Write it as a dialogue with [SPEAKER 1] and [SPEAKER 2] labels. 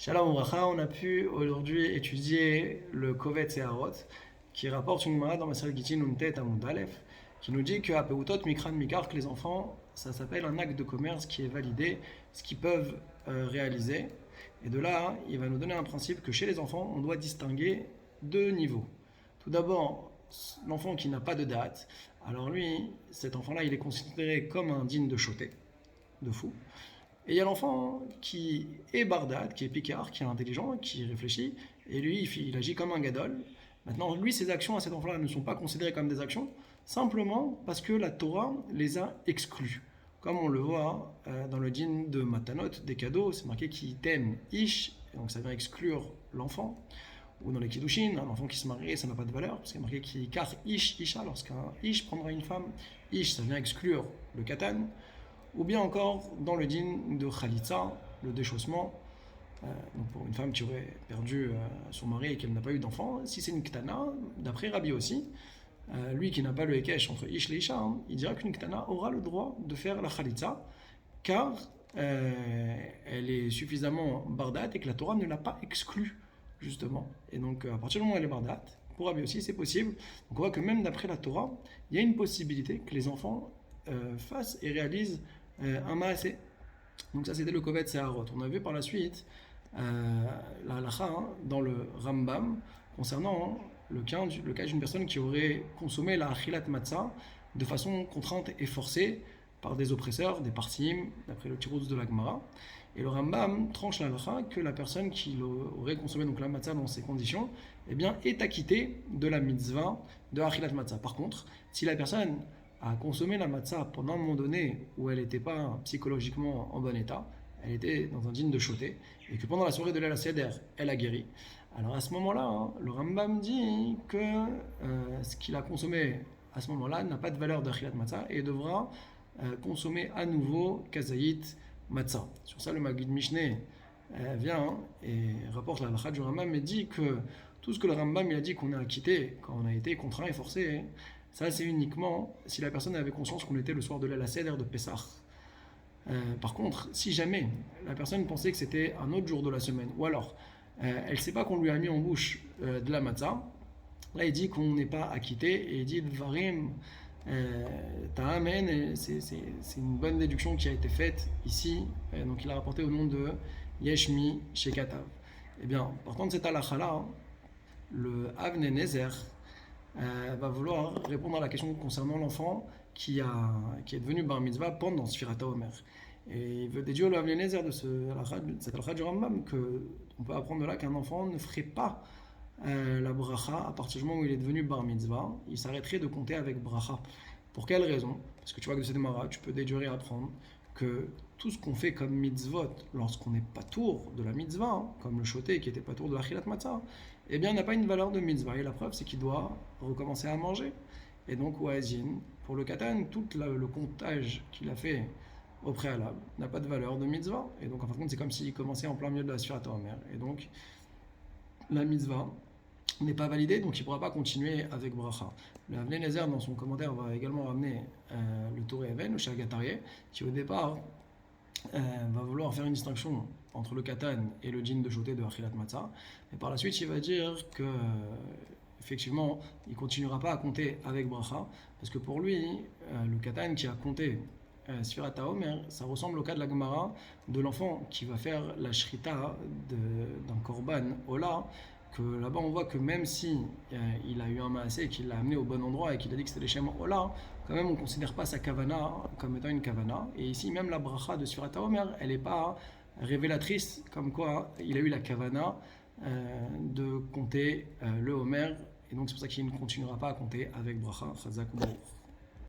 [SPEAKER 1] Shalom Obracha, on a pu aujourd'hui étudier le Kovetz et Harot, qui rapporte une Gemara dans Maseret Gittin Untet Amud Aleph, qui nous dit que à Peutot Mikran Mikar, que les enfants, ça s'appelle un acte de commerce qui est validé, ce qu'ils peuvent réaliser. Et de là, il va nous donner un principe que chez les enfants, on doit distinguer deux niveaux. Tout d'abord, l'enfant qui n'a pas de date, alors lui, cet enfant-là, il est considéré comme un digne de choté, de fou. Et il y a l'enfant qui est bardat, qui est picard, qui est intelligent, qui réfléchit, et lui, il agit comme un gadol. Maintenant, lui, ses actions à cet enfant-là ne sont pas considérées comme des actions, simplement parce que la Torah les a exclus. Comme on le voit dans le din de Matanot, des cadeaux, c'est marqué qui t'aime ish, et donc ça vient exclure l'enfant. Ou dans les kiddushin, un enfant qui se marie, ça n'a pas de valeur, parce qu'il est marqué qui car ish, isha, lorsqu'un ish prendra une femme, ish, ça vient exclure le katan. Ou bien encore dans le din de Khalitza, le déchaussement, donc pour une femme qui aurait perdu son mari et qu'elle n'a pas eu d'enfant, si c'est une ktana, d'après Rabbi aussi, lui qui n'a pas le hekesh entre ish et isha, il dira qu'une ktana aura le droit de faire la Khalitza, car elle est suffisamment bardat et que la Torah ne l'a pas exclue, justement. Et donc à partir du moment où elle est bardat, pour Rabbi aussi c'est possible. Donc on voit que même d'après la Torah, il y a une possibilité que les enfants fassent et réalisent un maasé. Donc ça c'était le Kovetz et Harot. On a vu par la suite la halacha dans le Rambam concernant le cas d'une personne qui aurait consommé la achilat matzah de façon contrainte et forcée par des oppresseurs, des partim, d'après le Tirouz de la Gemara. Et le Rambam tranche la halacha que la personne qui aurait consommé donc la matzah dans ces conditions, eh bien, est acquittée de la mitzvah de achilat matzah. Par contre, si la personne a consommé la matzah pendant un moment donné où elle n'était pas psychologiquement en bon état, elle était dans un din de choté, et que pendant la soirée de l'El Seder, elle a guéri. Alors à ce moment-là, le Rambam dit que ce qu'il a consommé à ce moment-là n'a pas de valeur d'achilat matzah et devra consommer à nouveau kazaït matzah. Sur ça, le Maggid Mishneh vient et rapporte la halakha du Rambam et dit que tout ce que le Rambam il a dit qu'on a acquitté quand on a été contraint et forcé, ça, c'est uniquement si la personne avait conscience qu'on était le soir de la Seder de Pessah. Par contre, si jamais la personne pensait que c'était un autre jour de la semaine, ou alors elle ne sait pas qu'on lui a mis en bouche de la matzah, là il dit qu'on n'est pas acquitté et il dit Varim Ta'amen, c'est une bonne déduction qui a été faite ici, donc il a rapporté au nom de Yeshmi Shekatav. Eh bien, partant de cette halakha-là, le Avnei Nezer va vouloir répondre à la question concernant l'enfant qui est devenu bar mitzvah pendant Sfirat HaOmer. Et il veut déduire le Avnei Nezer de cette halakha du Rambam qu'on peut apprendre de là qu'un enfant ne ferait pas la bracha à partir du moment où il est devenu bar mitzvah, il s'arrêterait de compter avec bracha. Pour quelle raison? Parce que tu vois que de cette mara, tu peux déduire et apprendre que tout ce qu'on fait comme mitzvot lorsqu'on n'est pas tour de la mitzvah, comme le choté qui n'était pas tour de la chilat matzah, eh bien n'a pas une valeur de mitzvah. Et la preuve, c'est qu'il doit recommencer à manger. Et donc, Oazin, pour le katan, tout le comptage qu'il a fait au préalable n'a pas de valeur de mitzvah. Et donc, en fin de compte, c'est comme s'il commençait en plein milieu de la Sfirat HaOmer. Et donc, la mitzvah n'est pas validée, donc il ne pourra pas continuer avec bracha. Le Avnei Nezer, dans son commentaire, va également ramener le Touré Even, le Shagatarié, qui au départ va vouloir faire une distinction entre le katan et le djinn de choté de Achilat Matzah. Et par la suite, il va dire que effectivement, il ne continuera pas à compter avec bracha, parce que pour lui, le katan qui a compté Sfirat HaOmer, ça ressemble au cas de la Gemara de l'enfant qui va faire la shrita d'un korban ola, que là-bas on voit que même si il a eu un maasé et qu'il l'a amené au bon endroit et qu'il a dit que c'était les shem ola, quand même on ne considère pas sa kavana comme étant une kavana. Et ici même la bracha de Sfirat HaOmer, elle n'est pas révélatrice comme quoi il a eu la kavana de compter le Homer, et donc c'est pour ça qu'il ne continuera pas à compter avec bracha. Chazak ou Baruch.